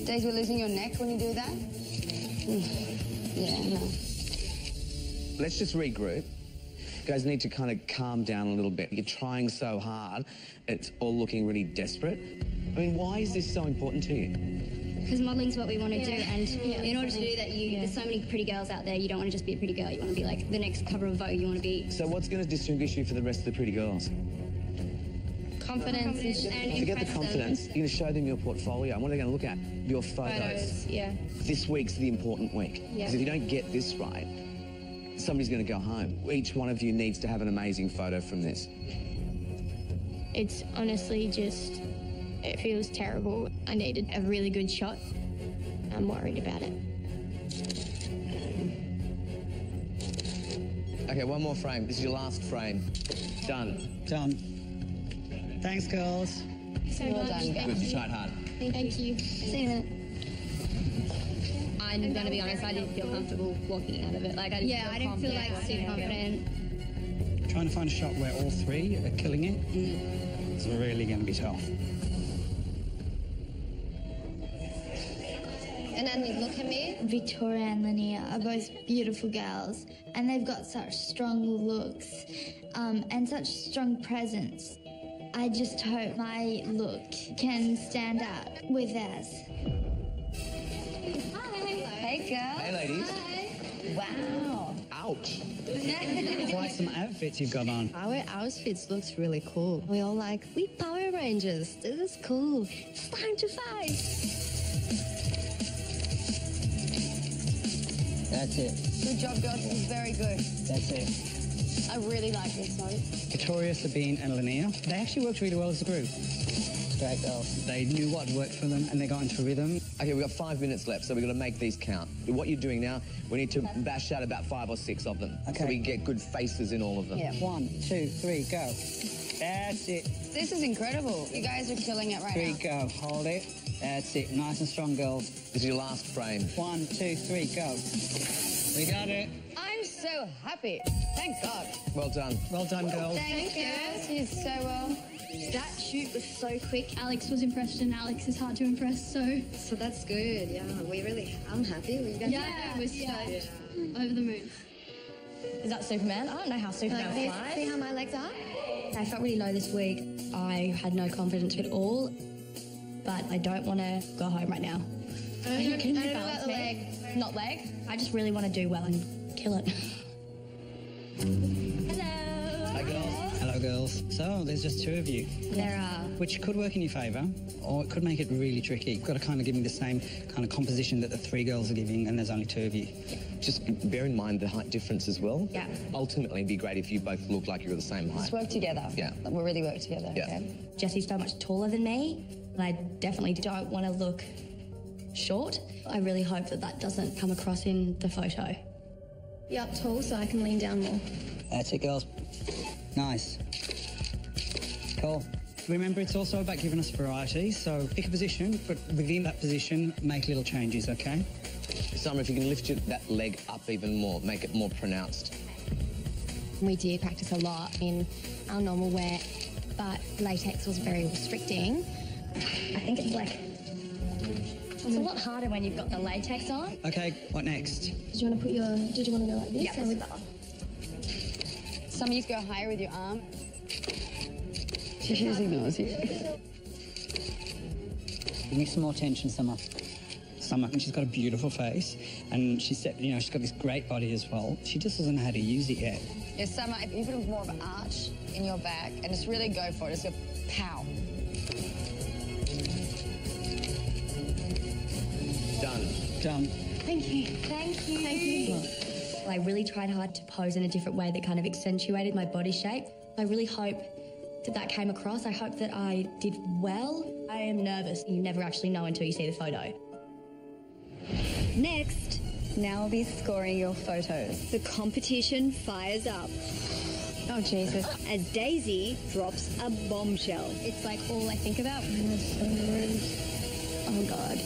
Speaker 11: Daisy, we're losing your neck when you do that? Yeah, no.
Speaker 5: Let's just regroup. You guys need to kind of calm down a little bit. You're trying so hard. It's all looking really desperate. I mean, why is this so important to you?
Speaker 15: Because modeling's what we want to do, and in order to do that, there's so many pretty girls out there. You don't want to just be a pretty girl. You want to be like the next cover of Vogue. You want to be...
Speaker 5: So what's going to distinguish you from the rest of the pretty girls?
Speaker 15: Confidence and
Speaker 5: Forget the confidence. You're going to show them your portfolio. And what are they going to look at? Your photos.
Speaker 15: Yeah.
Speaker 5: This week's the important week. Because if you don't get this right, somebody's going to go home. Each one of you needs to have an amazing photo from this.
Speaker 6: It's honestly just, it feels terrible. I needed a really good shot. I'm worried about it.
Speaker 5: Okay, one more frame. This is your last frame. Done.
Speaker 12: Done. Thanks, girls.
Speaker 11: Well done.
Speaker 5: Good, you tried hard.
Speaker 6: Thank you.
Speaker 15: See you in a minute. I'm going to be honest, I didn't feel comfortable walking out of it. Like, I didn't feel like super confident.
Speaker 12: Trying to find a shot where all three are killing it. It's really going to be tough.
Speaker 2: And then look at me.
Speaker 13: Victoria and Linnea are both beautiful girls, and they've got such strong looks and such strong presence. I just hope my look can stand out with theirs.
Speaker 11: Hey, girl.
Speaker 5: Hey, ladies.
Speaker 11: Wow.
Speaker 5: Ouch.
Speaker 12: Quite some outfits you've got on.
Speaker 11: Our outfits looks really cool. We all like, we Power Rangers. This is cool. It's time to fight.
Speaker 12: That's it.
Speaker 11: Good job, girls. This is very good.
Speaker 12: That's it.
Speaker 11: I really like this one.
Speaker 12: Victoria, Sabine and Linnea, they actually worked really well as a group. Great girls. They knew what worked for them and they got into rhythm.
Speaker 5: Okay, we've got 5 minutes left, so we've got to make these count. What you're doing now, we need to bash out about 5 or 6 of them.
Speaker 12: Okay.
Speaker 5: So we can get good faces in all of them.
Speaker 12: Yeah. 1, 2, 3, go. That's it.
Speaker 14: This is incredible. You guys are killing it right now.
Speaker 12: 3, go. Hold it. That's it. Nice and strong, girls.
Speaker 5: This is your last frame.
Speaker 12: 1, 2, 3, go. We got it.
Speaker 14: I'm so happy. Thank God.
Speaker 5: Well done.
Speaker 12: Well done, girls.
Speaker 14: Thank you. You did so well.
Speaker 6: That shoot was so quick. Alex was impressed, and Alex is hard to impress, so...
Speaker 2: So that's good, yeah. I'm happy. We got
Speaker 6: Yeah, we're stoked. Over the moon.
Speaker 15: Is that Superman? I don't know how Superman flies.
Speaker 2: See how my legs are?
Speaker 15: I felt really low this week. I had no confidence at all, but I don't want to go home right now.
Speaker 2: I don't know about the leg.
Speaker 15: Not leg. I just really want to do well and kill it.
Speaker 5: Hi, girls.
Speaker 12: Hello, girls. So, there's just 2 of you.
Speaker 15: There are.
Speaker 12: Which could work in your favour, or it could make it really tricky. You've got to kind of give me the same kind of composition that the 3 girls are giving, and there's only 2 of you.
Speaker 5: Just bear in mind the height difference as well.
Speaker 15: Yeah.
Speaker 5: Ultimately, it'd be great if you both look like you're the same height.
Speaker 15: Let's work together.
Speaker 5: Yeah.
Speaker 15: We'll really work together,
Speaker 5: Yeah.
Speaker 15: okay? Jesse's so much taller than me, and I definitely don't want to look short. I really hope that that doesn't come across in the photo.
Speaker 2: You're up tall so I can lean down more.
Speaker 12: That's it, girls. Nice. Cool. Remember, it's also about giving us variety, so pick a position, but within that position, make little changes, okay?
Speaker 5: Summer, if you can lift that leg up even more, make it more pronounced.
Speaker 2: We did practice a lot in our normal wear, but latex was very restricting.
Speaker 15: I think it's like... It's a lot harder when you've got the latex on.
Speaker 12: Okay, what next?
Speaker 2: Did you want to go like this?
Speaker 15: Yeah, with that.
Speaker 14: Some of you go higher with your arm. She just ignores you.
Speaker 12: Give me some more tension, Summer. Summer, and she's got a beautiful face, and she's got this great body as well. She just doesn't know how to use it yet.
Speaker 14: Yeah, Summer, if you put more of an arch in your back and just really go for it, just go pow.
Speaker 12: Done.
Speaker 2: Thank you. Thank you. Thank you.
Speaker 15: I really tried hard to pose in a different way that kind of accentuated my body shape. I really hope that that came across. I hope that I did well. I am nervous. You never actually know until you see the photo.
Speaker 1: Next,
Speaker 8: now I'll be scoring your photos.
Speaker 1: the competition fires up
Speaker 2: Oh, Jesus.
Speaker 1: as Daisy drops a bombshell.
Speaker 2: It's like all I think about.
Speaker 15: Oh, God.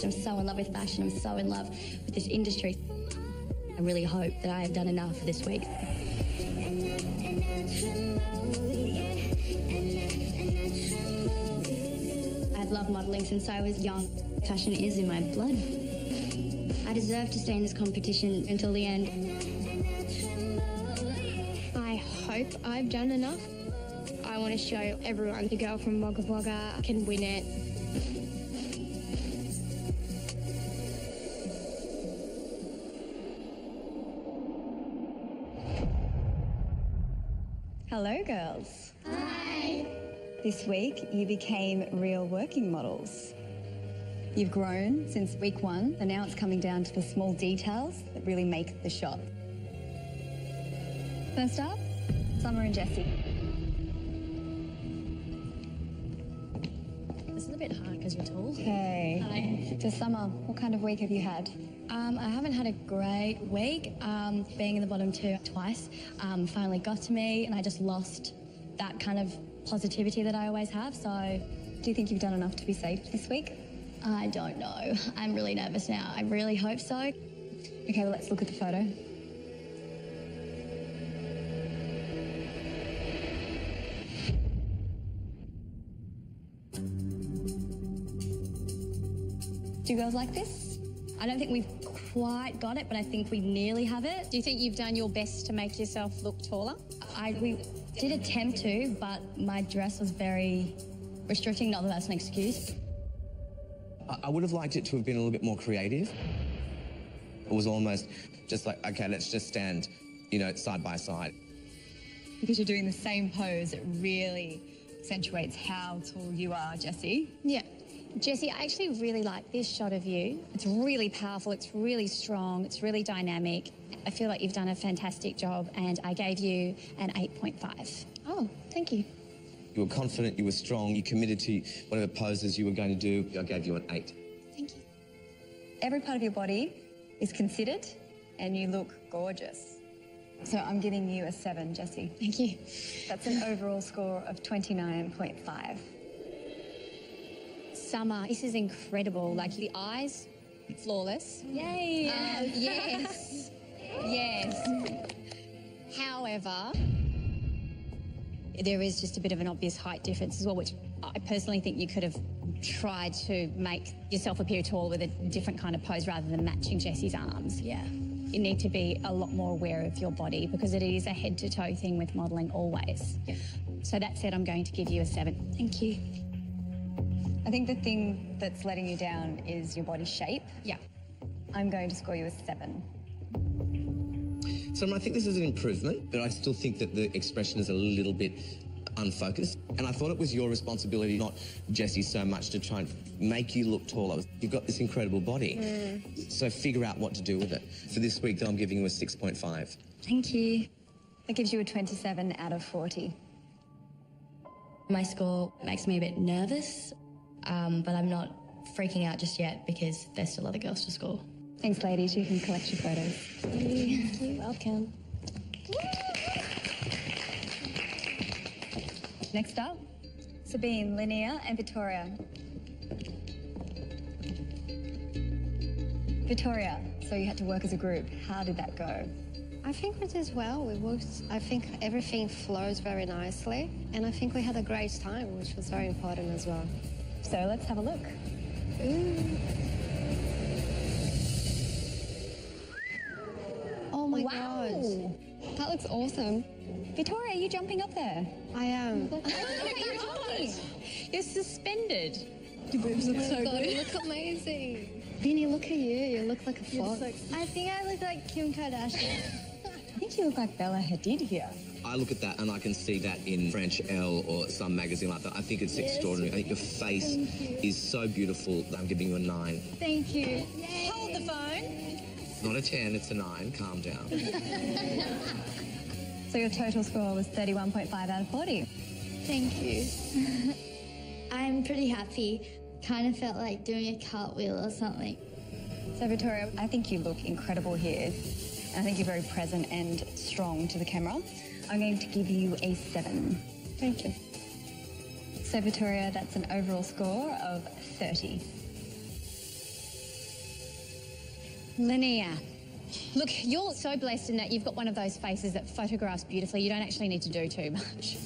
Speaker 15: I'm so in love with fashion. I'm so in love with this industry. I really hope that I have done enough for this week. I've loved modelling since I was young. Fashion is in my blood. I deserve to stay in this competition until the end.
Speaker 2: I hope I've done enough. I want to show everyone the girl from Wagga Wagga can win it.
Speaker 8: Hello, girls. Hi. This week, you became real working models. You've grown since week 1, and now it's coming down to the small details that really make the shot. First up, Summer and Jessie.
Speaker 15: This is a bit hard because you're tall.
Speaker 8: Okay.
Speaker 15: Hi.
Speaker 8: So, Summer, what kind of week have you had?
Speaker 15: I haven't had a great week. Being in the bottom 2 twice finally got to me, and I just lost that kind of positivity that I always have. So,
Speaker 8: do you think you've done enough to be safe this week?
Speaker 15: I don't know. I'm really nervous now. I really hope so.
Speaker 8: Okay, well, let's look at the photo. Do you girls like this?
Speaker 15: I don't think we've quite got it, but I think we nearly have it.
Speaker 10: Do you think you've done your best to make yourself look taller?
Speaker 15: We did attempt to, but my dress was very restricting. Not that that's an excuse.
Speaker 5: I would have liked it to have been a little bit more creative. It was almost just like, okay, let's just stand, side by side.
Speaker 8: Because you're doing the same pose, it really accentuates how tall you are, Jessie.
Speaker 2: Yeah.
Speaker 10: Jessie, I actually really like this shot of you. It's really powerful, it's really strong, it's really dynamic. I feel like you've done a fantastic job, and I gave you an 8.5.
Speaker 2: Oh, thank you.
Speaker 5: You were confident, you were strong, you committed to whatever poses you were going to do. I gave you an 8.
Speaker 2: Thank you.
Speaker 8: Every part of your body is considered and you look gorgeous. So I'm giving you a 7, Jessie.
Speaker 10: Thank you.
Speaker 8: That's an overall score of 29.5.
Speaker 10: Summer, this is incredible. Like, the eyes, flawless.
Speaker 8: Yay!
Speaker 10: Yes. Yes. However, there is just a bit of an obvious height difference as well, which I personally think you could have tried to make yourself appear tall with a different kind of pose rather than matching Jessie's arms. Yeah. You need to be a lot more aware of your body because it is a head-to-toe thing with modelling always. Yeah. So that said, I'm going to give you a 7. Thank you.
Speaker 8: I think the thing that's letting you down is your body shape.
Speaker 10: Yeah.
Speaker 8: I'm going to score you a 7.
Speaker 5: So I think this is an improvement, but I still think that the expression is a little bit unfocused. And I thought it was your responsibility, not Jessie so much, to try and make you look taller. You've got this incredible body. So figure out what to do with it. For this week, I'm giving you a 6.5.
Speaker 8: Thank you. That gives you a 27 out of 40.
Speaker 15: My score makes me a bit nervous, but I'm not freaking out just yet because there's still other girls to score.
Speaker 8: Thanks, ladies. You can collect your photos.
Speaker 15: Thank you. Welcome.
Speaker 8: Next up, Sabine, Linnea, and Victoria. Victoria, so you had to work as a group. How did that go?
Speaker 2: I think we did well. I think everything flows very nicely, and I think we had a great time, which was very important as well.
Speaker 8: So let's have a look.
Speaker 2: Oh my God. That looks awesome.
Speaker 8: Victoria, are you jumping up there?
Speaker 2: I am.
Speaker 10: You're suspended.
Speaker 2: Your boobs look so good. You look amazing. Vinny, look at you. You look like a fox.
Speaker 13: I think I look like Kim Kardashian.
Speaker 8: I think you look like Bella Hadid here.
Speaker 5: I look at that and I can see that in French Elle or some magazine like that. I think it's extraordinary. I think your face is so beautiful that I'm giving you a 9.
Speaker 13: Thank you.
Speaker 10: Hold the phone.
Speaker 5: Not a 10, it's a 9. Calm down.
Speaker 8: So your total score was 31.5 out of 40.
Speaker 13: Thank you. I'm pretty happy. Kind of felt like doing a cartwheel or something.
Speaker 8: So Victoria, I think you look incredible here. And I think you're very present and strong to the camera. I'm going to give you a 7.
Speaker 2: Thank you.
Speaker 8: So Victoria, that's an overall score of 30.
Speaker 10: Linnea. Look, you're so blessed in that you've got one of those faces that photographs beautifully. You don't actually need to do too much.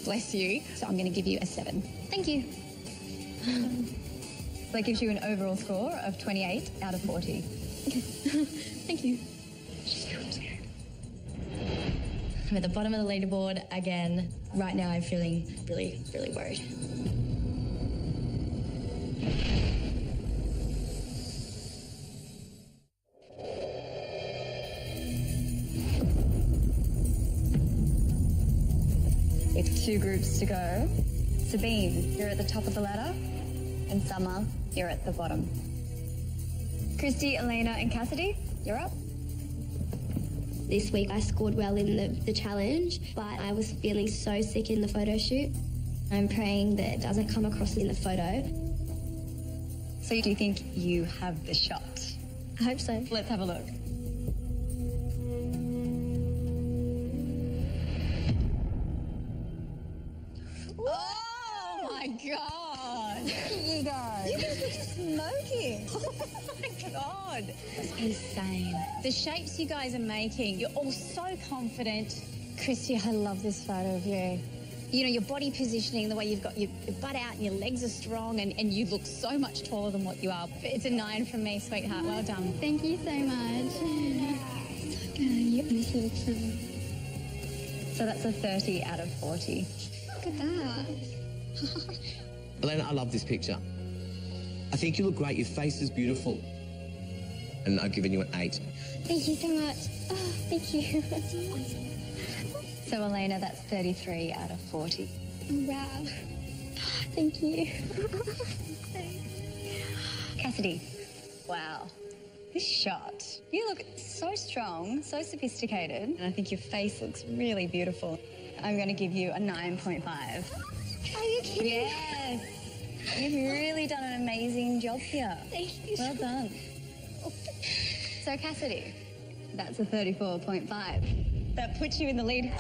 Speaker 10: Bless you. So I'm going to give you a 7.
Speaker 13: Thank you.
Speaker 8: So that gives you an overall score of 28 out of 40.
Speaker 10: Thank you.
Speaker 15: I'm at the bottom of the leaderboard again. Right now I'm feeling really, really worried.
Speaker 8: With 2 groups to go. Sabine, you're at the top of the ladder, and Summer, you're at the bottom. Christy, Elena, and Cassidy, you're up.
Speaker 3: This week I scored well in the challenge, but I was feeling so sick in the photo shoot. I'm praying that it doesn't come across in the photo.
Speaker 8: So do you think you have the shot?
Speaker 3: I hope so.
Speaker 8: Let's have a look.
Speaker 10: Oh my God!
Speaker 8: You guys.
Speaker 10: You guys were just smoking. Oh my God! It's insane. The shapes you guys are making, you're all so confident. Christy, I love this photo of you. You know, your body positioning, the way you've got your butt out and your legs are strong and you look so much taller than what you are. It's a 9 from me, sweetheart. Well done.
Speaker 13: Thank you so much.
Speaker 3: You honestly look so good.
Speaker 8: So that's a 30 out of 40.
Speaker 13: Look at that.
Speaker 5: Elena, I love this picture. I think you look great. Your face is beautiful. And I've given you an 8.
Speaker 3: Thank you so much. Oh, thank you. That's awesome.
Speaker 8: So Elena, that's 33 out of 40.
Speaker 13: Oh, wow.
Speaker 3: Thank you.
Speaker 16: Cassidy, wow. This shot, you look so strong, so sophisticated, and I think your face looks really beautiful. I'm going to give you a 9.5.
Speaker 3: Are you kidding?
Speaker 16: Yes. You've really done an amazing job here.
Speaker 3: Thank you.
Speaker 16: Well done. So, Cassidy, that's a 34.5. That puts you in the lead.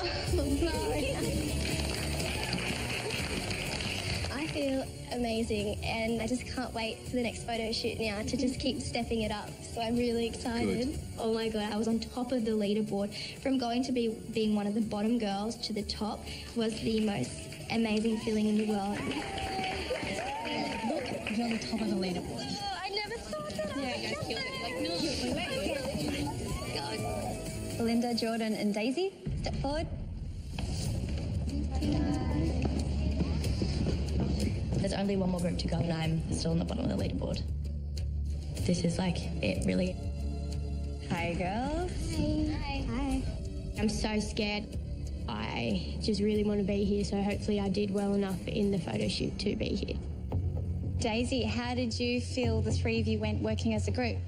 Speaker 3: I feel amazing, and I just can't wait for the next photo shoot now to just keep stepping it up. So I'm really excited.
Speaker 5: Good.
Speaker 3: Oh my God, I was on top of the leaderboard. From going to being one of the bottom girls to the top was the most amazing feeling in the world.
Speaker 16: Look, you're on the top of the leaderboard.
Speaker 3: Oh, I never thought that.
Speaker 16: Yeah, go kill it. Like, no. Go. Belinda, Jordan, and Daisy, step forward.
Speaker 15: There's only one more group to go and I'm still on the bottom of the leaderboard. This is like it, really.
Speaker 16: Hi, girls.
Speaker 3: Hi. Hi. I'm so scared. I just really want to be here, so hopefully I did well enough in the photo shoot to be here.
Speaker 16: Daisy, how did you feel the three of you went working as a group?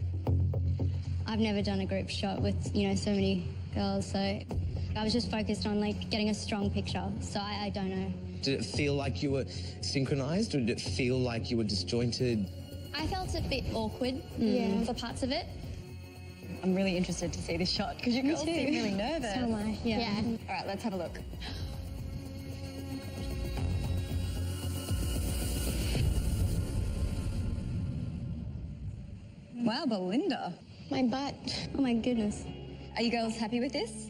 Speaker 15: I've never done a group shot with, so many girls, so I was just focused on getting a strong picture, so I don't know.
Speaker 5: Did it feel like you were synchronised, or did it feel like you were disjointed?
Speaker 15: I felt a bit awkward for parts of it.
Speaker 16: I'm really interested to see this shot because you girls seem really nervous.
Speaker 3: So am I. Yeah.
Speaker 16: All right, let's have a look. Wow, Belinda.
Speaker 3: My butt. Oh my goodness.
Speaker 16: Are you girls happy with this?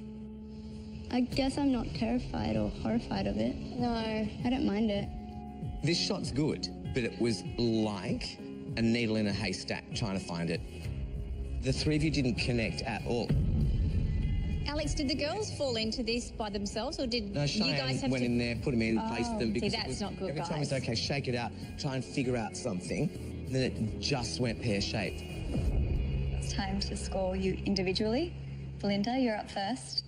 Speaker 15: I guess I'm not terrified or horrified of it.
Speaker 3: No.
Speaker 15: I don't mind it.
Speaker 5: This shot's good, but it was like a needle in a haystack trying to find it. The three of you didn't connect at all.
Speaker 10: Alex, did the girls fall into this by themselves, or did
Speaker 5: No,
Speaker 10: you guys have
Speaker 5: went
Speaker 10: to...
Speaker 5: in there, put him in, placed them. Because
Speaker 10: that's
Speaker 5: it was,
Speaker 10: not good,
Speaker 5: every time
Speaker 10: guys.
Speaker 5: it's okay, shake it out, try and figure out something. And then it just went pear-shaped.
Speaker 16: It's time to score you individually. Belinda, you're up first.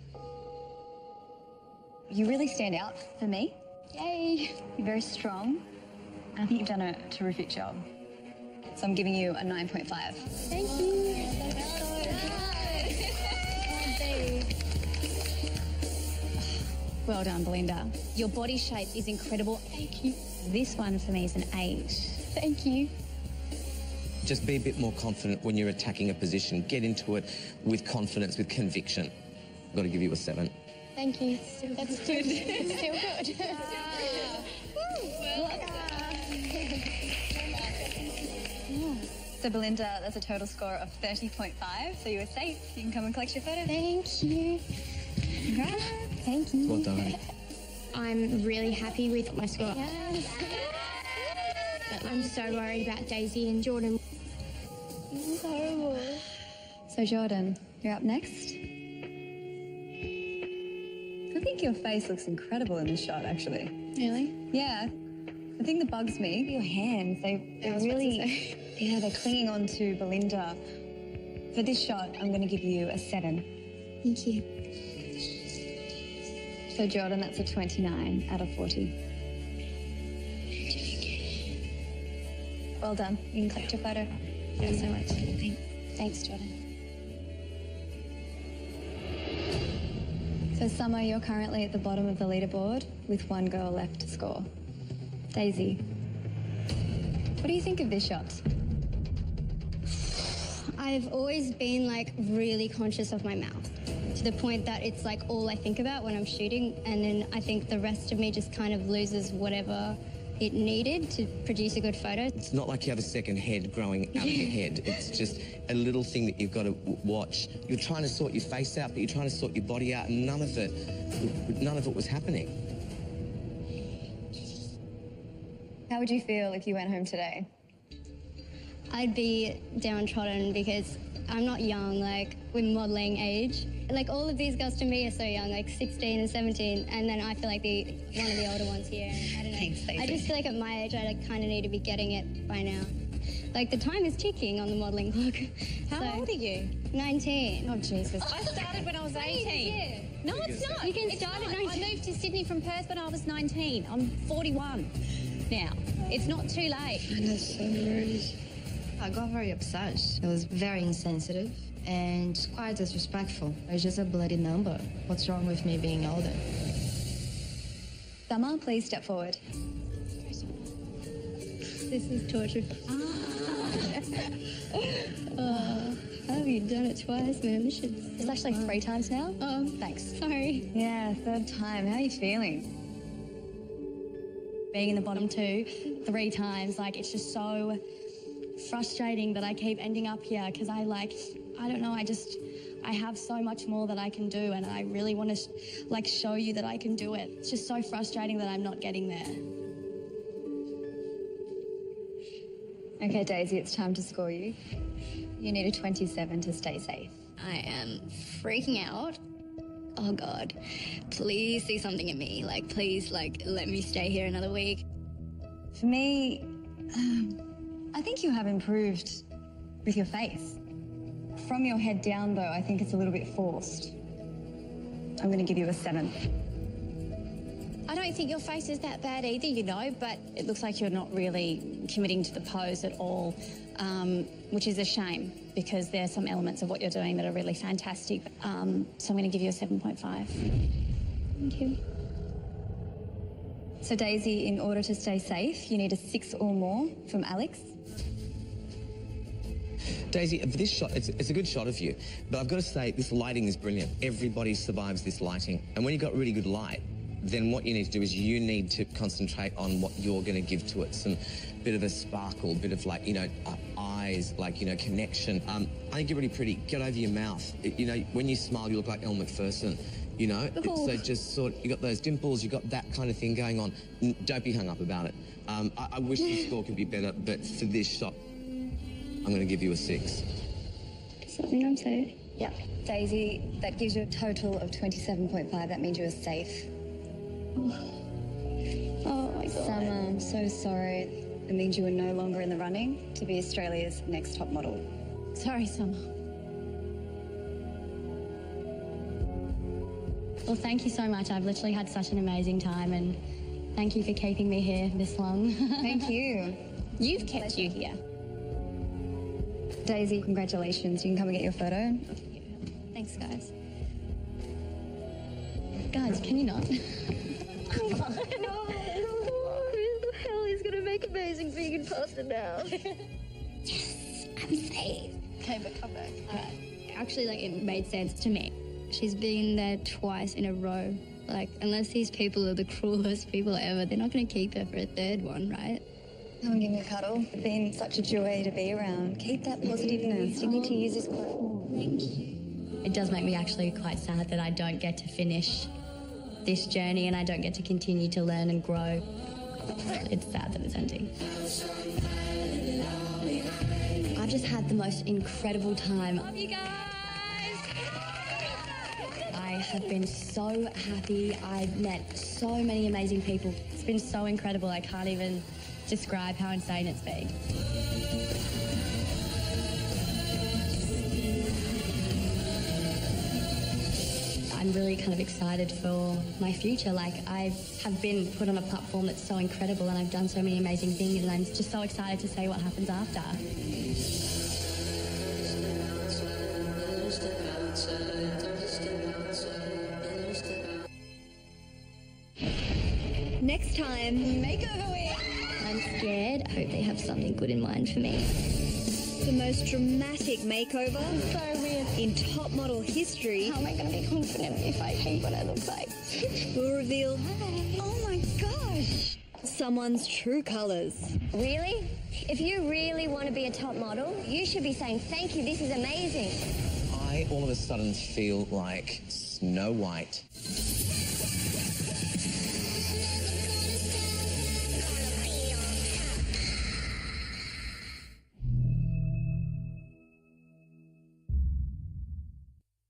Speaker 16: You really stand out for me.
Speaker 3: Yay.
Speaker 16: You're very strong. I think you've done a terrific job. So I'm giving you a 9.5.
Speaker 3: Thank you.
Speaker 16: Well done, Belinda.
Speaker 10: Your body shape is incredible.
Speaker 3: Thank you.
Speaker 16: This one for me is an 8.
Speaker 3: Thank you.
Speaker 5: Just be a bit more confident when you're attacking a position. Get into it with confidence, with conviction. I've got to give you a 7.
Speaker 3: Thank you. That's good. It's still good.
Speaker 16: So Belinda, that's a total score of 30.5, so you were safe. You can come and collect your photo.
Speaker 3: Thank you.
Speaker 16: Congrats.
Speaker 3: Thank you.
Speaker 5: Well done.
Speaker 3: I'm really happy with my score. Yes. But I'm so worried about Daisy and Jordan. This is horrible.
Speaker 16: So Jordan, you're up next. I think your face looks incredible in this shot, actually.
Speaker 3: Really?
Speaker 16: Yeah. The thing that bugs me, your hands, they're really, they're clinging on to Belinda. For this shot, I'm going to give you a 7.
Speaker 3: Thank you.
Speaker 16: So Jordan, that's a 29 out of 40. Well done. You can collect your photo.
Speaker 3: Thanks so much.
Speaker 16: Thanks, Jordan. So Summer, you're currently at the bottom of the leaderboard with one girl left to score. Daisy, what do you think of this shot?
Speaker 3: I've always been really conscious of my mouth, to the point that it's all I think about when I'm shooting, and then I think the rest of me just kind of loses whatever it needed to produce a good photo.
Speaker 5: It's not like you have a second head growing out of your head. It's just a little thing that you've got to watch. You're trying to sort your face out, but you're trying to sort your body out, and none of it was happening.
Speaker 16: How would you feel if you went home today?
Speaker 3: I'd be downtrodden because I'm not young, we're modelling age. All of these girls to me are so young, 16 and 17, and then I feel like one of the older ones here. I don't know.
Speaker 16: Thanks, Stacey.
Speaker 3: I just feel like at my age, I kind of need to be getting it by now. The time is ticking on the modelling clock.
Speaker 10: How old are you?
Speaker 3: 19.
Speaker 10: Oh, Jesus. I started when I was 18. No, it's not.
Speaker 3: You can start at 19.
Speaker 10: I moved to Sydney from Perth when I was 19. I'm 41. now. It's not too late.
Speaker 11: And that's so rude. I got very upset. It was very insensitive and quite disrespectful. It's just a bloody number. What's wrong with me being older?
Speaker 16: Summer, please step forward.
Speaker 15: This is torture. How have you done it twice, man? This shit.
Speaker 16: It's actually 3 times now.
Speaker 15: Oh,
Speaker 16: Thanks.
Speaker 15: sorry.
Speaker 16: Yeah, 3rd time. How are you feeling?
Speaker 15: Being in the bottom 2 3 times, like, it's just so frustrating that I keep ending up here because I don't know, I have so much more that I can do, and I really want to show you that I can do it. It's just so frustrating that I'm not getting there.
Speaker 16: Okay, Daisy, it's time to score you. You need a 27 to stay safe.
Speaker 15: I am freaking out. Oh God, please see something in me. Please, let me stay here another week.
Speaker 16: For me, I think you have improved with your face. From your head down, though, I think it's a little bit forced. I'm going to give you a 7.
Speaker 10: I don't think your face is that bad either, you know, but it looks like you're not really committing to the pose at all, which is a shame because there are some elements of what you're doing that are really fantastic. So I'm going to give you a 7.5.
Speaker 15: Thank you.
Speaker 16: So, Daisy, in order to stay safe, you need a 6 or more from Alex.
Speaker 5: Daisy, for this shot, it's a good shot of you, but I've got to say, this lighting is brilliant. Everybody survives this lighting. And when you've got really good light, then what you need to do is you need to concentrate on what you're going to give to it. Some bit of a sparkle, bit of eyes, connection. I think you're really pretty. Get over your mouth. When you smile, you look like Elle Macpherson. So just you got those dimples, you got that kind of thing going on. Don't be hung up about it. I wish the score could be better, but for this shot, I'm going to give you a 6.
Speaker 15: Something I'm safe.
Speaker 16: Yeah. Daisy, that gives you a total of 27.5. That means you are safe.
Speaker 15: Oh my God.
Speaker 16: Summer, I'm so sorry. It means you are no longer in the running to be Australia's next top model.
Speaker 10: Sorry, Summer.
Speaker 15: Well, thank you so much. I've literally had such an amazing time, and thank you for keeping me here this long.
Speaker 16: Thank you.
Speaker 10: You've kept you here.
Speaker 16: Daisy, congratulations. You can come and get your photo.
Speaker 15: Thanks, guys. Guys, can you not?
Speaker 7: Come on. No. Who the hell is going to make amazing vegan pasta now?
Speaker 15: Yes, I'm safe.
Speaker 7: Okay, but come back.
Speaker 15: All right. Actually, it made sense to me. She's been there twice in a row. Unless these people are the cruelest people ever, they're not going to keep her for a 3rd one, right?
Speaker 16: Come and give me a cuddle. It's been such a joy to be around. Keep that positiveness. You need to use this quote.
Speaker 15: Thank you. It does make me actually quite sad that I don't get to finish this journey and I don't get to continue to learn and grow. It's sad that it's ending. I've just had the most incredible time. Love you guys! I have been so happy. I've met so many amazing people. It's been so incredible. I can't even describe how insane it's been. I'm really kind of excited for my future. I have been put on a platform that's so incredible and I've done so many amazing things and I'm just so excited to see what happens after.
Speaker 1: Next time,
Speaker 15: makeover week. I'm scared. I hope they have something good in mind for me.
Speaker 1: The most dramatic makeover in top model history.
Speaker 15: How am I going to be confident if I hate what I look like?
Speaker 1: Will reveal, oh my gosh, someone's true colours.
Speaker 3: Really? If you really want to be a top model, you should be saying, thank you, this is amazing.
Speaker 5: I all of a sudden feel like Snow White.